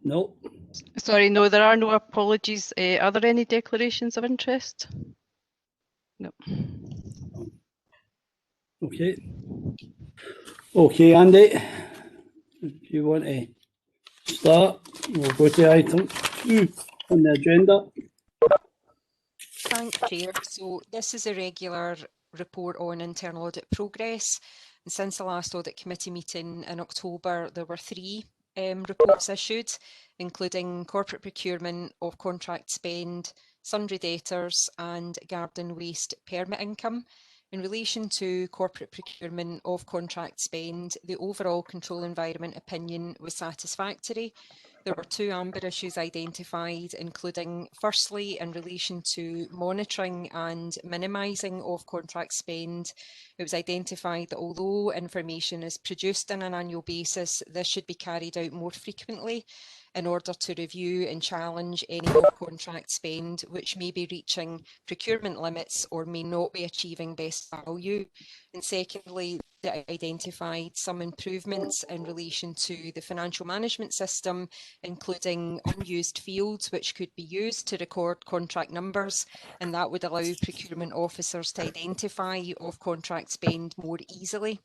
No. Sorry, no, there are no apologies. Are there any declarations of interest? No. Okay. Okay, Andy, if you want to start, we'll go to item 2 on the agenda. Thanks, Chair. So this is a regular report on internal audit progress. And since the last audit committee meeting in October, there were 3 reports issued, including corporate procurement of contract spend, sundry debtors and garden waste permit income. In relation to corporate procurement of contract spend, the overall control environment opinion was satisfactory. There were 2 amber issues identified, including firstly in relation to monitoring and minimising of contract spend. It was identified that although information is produced on an annual basis, this should be carried out more frequently in order to review and challenge any contract spend which may be reaching procurement limits or may not be achieving best value. And secondly, they identified some improvements in relation to the financial management system, including unused fields which could be used to record contract numbers, and that would allow procurement officers to identify off-contract spend more easily.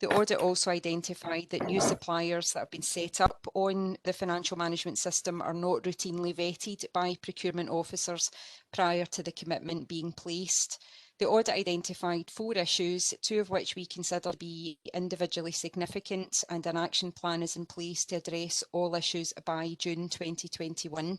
The audit also identified that new suppliers that have been set up on the financial management system are not routinely vetted by procurement officers prior to the commitment being placed. The audit identified 4 issues, 2 of which we consider to be individually significant, and an action plan is in place to address all issues by June 2021.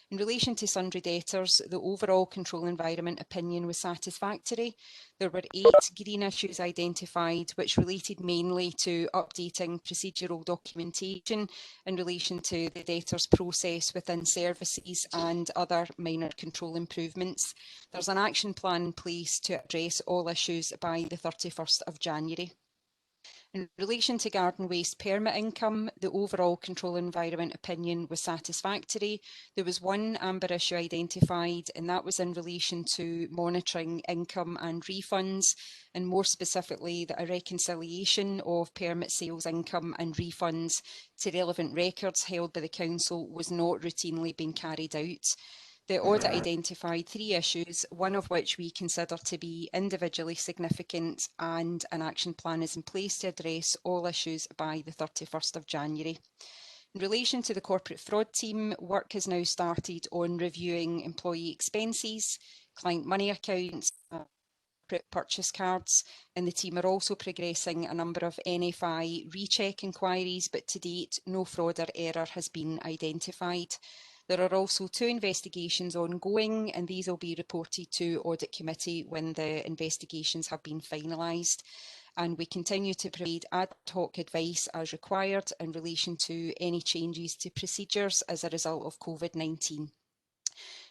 In relation to sundry debtors, the overall control environment opinion was satisfactory. There were 8 green issues identified, which related mainly to updating procedural documentation in relation to the debtors process within services and other minor control improvements. There's an action plan in place to address all issues by the 31st of January. In relation to garden waste permit income, the overall control environment opinion was satisfactory. There was 1 amber issue identified, and that was in relation to monitoring income and refunds, and more specifically that a reconciliation of permit sales income and refunds to relevant records held by the Council was not routinely being carried out. The audit identified 3 issues, 1 of which we consider to be individually significant, and an action plan is in place to address all issues by the 31st of January. In relation to the corporate fraud team, work has now started on reviewing employee expenses, client money accounts, purchase cards, and the team are also progressing a number of NFI recheck inquiries, but to date no fraud or error has been identified. There are also 2 investigations ongoing, and these will be reported to Audit Committee when the investigations have been finalised. And we continue to provide ad hoc advice as required in relation to any changes to procedures as a result of COVID-19.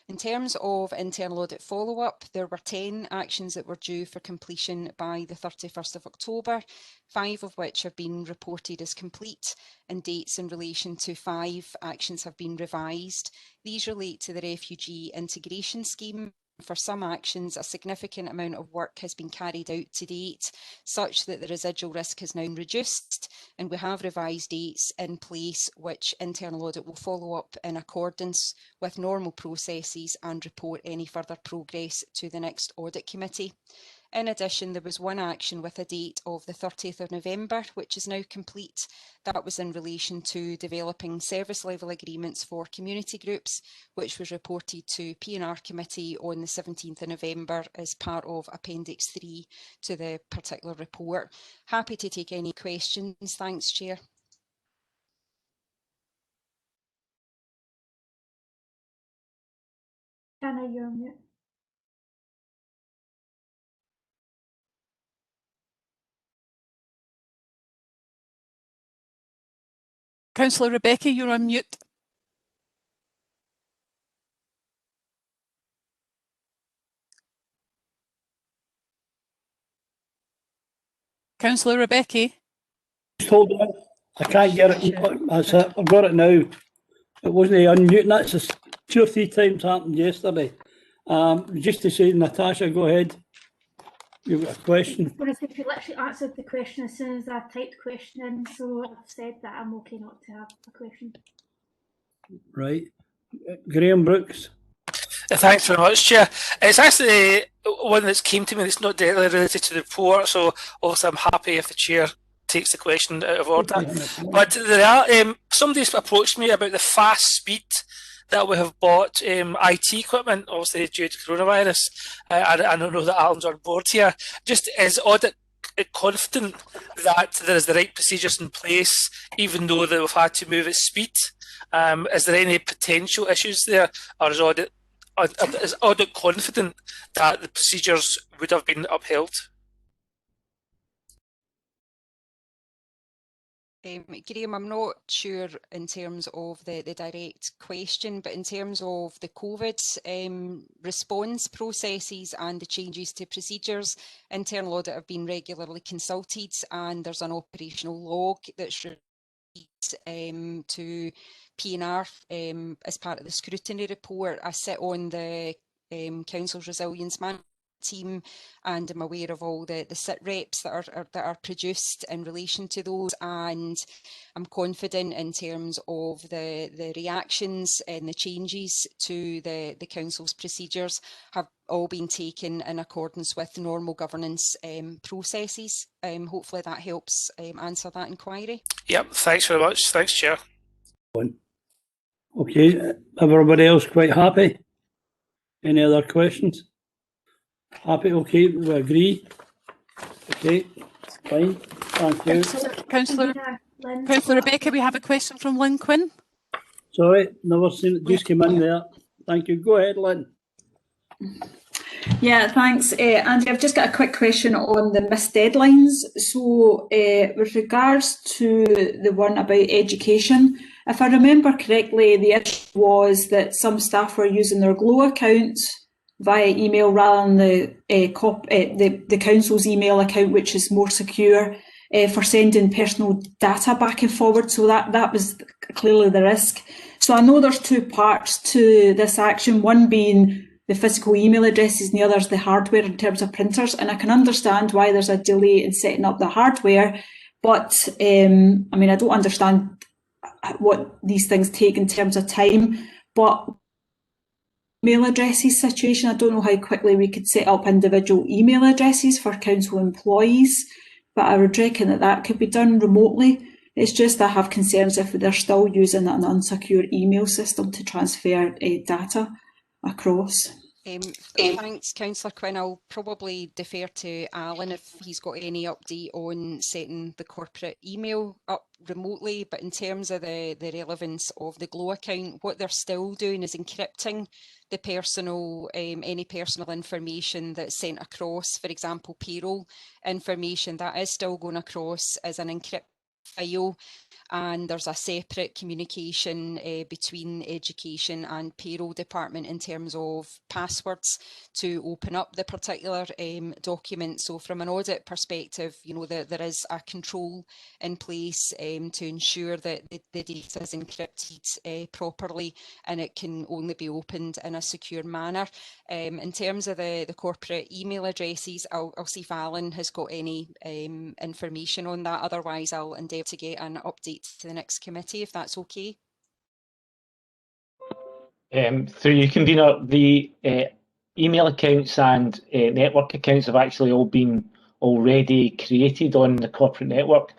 In terms of internal audit follow-up, there were 10 actions that were due for completion by the 31st of October, 5 of which have been reported as complete, and dates in relation to 5 actions have been revised. These relate to the refugee integration scheme. For some actions, a significant amount of work has been carried out to date, such that the residual risk has now been reduced, and we have revised dates in place which internal audit will follow up in accordance with normal processes and report any further progress to the next audit committee. In addition, there was 1 action with a date of the 30th of November, which is now complete. That was in relation to developing service level agreements for community groups, which was reported to P&R Committee on the 17th of November as part of Appendix 3 to the particular report. Happy to take any questions. Thanks, Chair. Anna, you're on mute. Councillor Rebecca, you're on mute. Councillor Rebecca. Just hold on. I can't get it. That's it. I've got it now. It wasn't unmuting. That's just 2 or 3 times happened yesterday. Just to say, Natasha, go ahead. You've got a question. Well, if you literally answered the question as soon as I typed question in, so I've said that I'm okay not to have a question. Right. Graham Brooks. Thanks very much, Chair. It's actually one that's came to me that's not directly related to the report, so obviously I'm happy if the Chair takes the question out of order. But there are, somebody's approached me about the fast speed that we have bought IT equipment, obviously due to coronavirus. I don't know that Alan's on board here. Just is Audit confident that there is the right procedures in place, even though that we've had to move at speed? Is there any potential issues there, or is Audit confident that the procedures would have been upheld? Graham, I'm not sure in terms of the direct question, but in terms of the COVID response processes and the changes to procedures, internal audit have been regularly consulted, and there's an operational log that's released to P&R as part of the scrutiny report. I sit on the Council's Resilience Management team, and I'm aware of all the SIT reps that are produced in relation to those, and I'm confident in terms of the reactions and the changes to the Council's procedures have all been taken in accordance with normal governance processes. Hopefully that helps answer that inquiry. Yep, thanks very much. Thanks, Chair. Okay, everybody else quite happy? Any other questions? Happy, okay, we agree. Okay, fine, thank you. Councillor Rebecca, we have a question from Lynn Quinn. Sorry, never seen it, just came in there. Thank you, go ahead, Lynn. Yeah, thanks. Andy, I've just got a quick question on the missed deadlines. So with regards to the one about education, if I remember correctly, the issue was that some staff were using their Glow accounts via email rather than the council's email account, which is more secure, for sending personal data back and forward. So that was clearly the risk. So I know there's two parts to this action, one being the physical email addresses and the other is the hardware in terms of printers. And I can understand why there's a delay in setting up the hardware, but I mean, I don't understand what these things take in terms of time, but email addresses situation, I don't know how quickly we could set up individual email addresses for council employees, but I would reckon that could be done remotely. It's just I have concerns if they're still using an unsecure email system to transfer data across. Thanks, Councillor Quinn. I'll probably defer to Alan if he's got any update on setting the corporate email up remotely. But in terms of the relevance of the Glow account, what they're still doing is encrypting the any personal information that's sent across. For example, payroll information that is still going across as an encrypted file, and there's a separate communication between education and payroll department in terms of passwords to open up the particular document. So from an audit perspective, you know, there is a control in place to ensure that the data is encrypted properly and it can only be opened in a secure manner. In terms of the corporate email addresses, I'll see if Alan has got any information on that. Otherwise, I'll endeavour to get an update to the next committee, if that's okay. Through you, convener, the email accounts and network accounts have actually all been already created on the corporate network.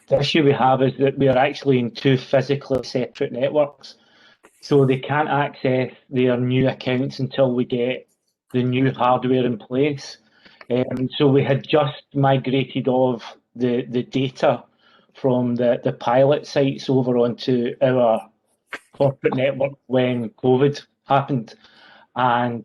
The issue we have is that we are actually in two physically separate networks, so they can't access their new accounts until we get the new hardware in place. So we had just migrated all of the data from the pilot sites over onto our corporate network when COVID happened, and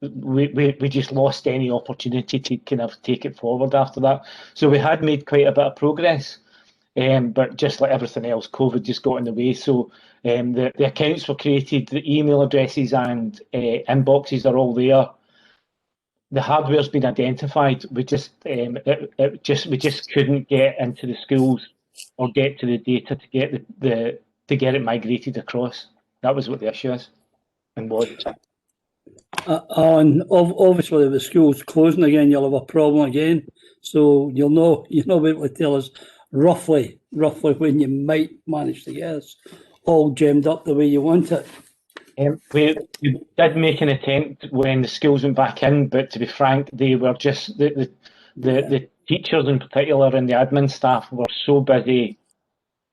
we just lost any opportunity to kind of take it forward after that. So we had made quite a bit of progress, but just like everything else, COVID just got in the way. So the accounts were created, the email addresses and inboxes are all there. The hardware's been identified. We just we just couldn't get into the schools or get to the data to get to get it migrated across. That was what the issue is and was. And obviously, if the school's closing again, you'll have a problem again. So you'll be able to tell us roughly when you might manage to get us all gemmed up the way you want it. We did make an attempt when the schools went back in, but to be frank, they were just the teachers in particular and the admin staff were so busy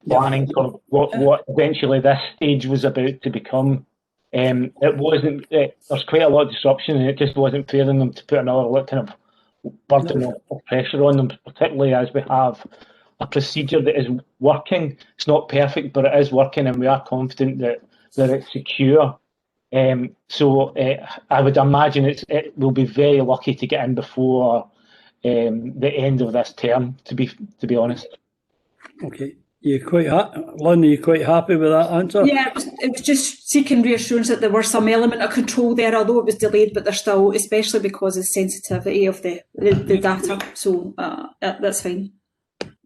planning for what eventually this stage was about to become. It wasn't. There's quite a lot of disruption, and it just wasn't fair in them to put another kind of burden of pressure on them, particularly as we have a procedure that is working. It's not perfect, but it is working, and we are confident that it's secure. So I would imagine it will be very lucky to get in before the end of this term. To be honest. Okay. Lynn, are you quite happy with that answer? Yeah, it was just seeking reassurance that there was some element of control there, although it was delayed, but there's still, especially because of the sensitivity of the data. So that's fine.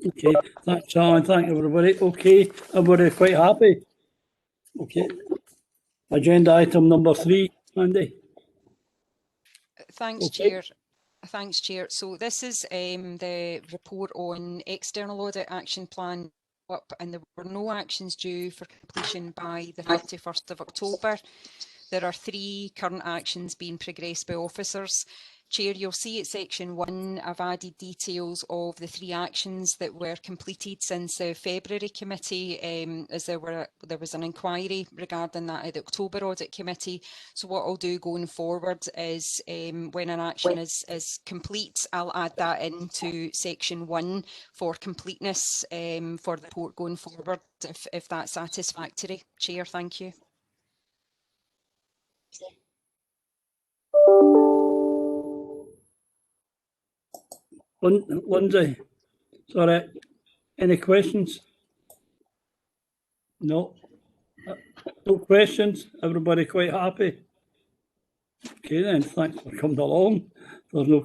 Okay, thanks, Alan. Thank everybody. Okay, everybody quite happy? Okay. Agenda item number 3, Andy. Thanks, Okay. Chair. Thanks, Chair. So this is the report on external audit action plan up, and there were no actions due for completion by the 31st of October. There are 3 current actions being progressed by officers. Chair, you'll see at section 1, I've added details of the 3 actions that were completed since the February committee, as there was an inquiry regarding that at the October audit committee. So what I'll do going forward is when an action is complete, I'll add that into section 1 for completeness for the report going forward, if that's satisfactory. Chair, thank you. Lindsay, sorry, any questions? No? No questions? Everybody quite happy? Okay then, thanks for coming along. There's no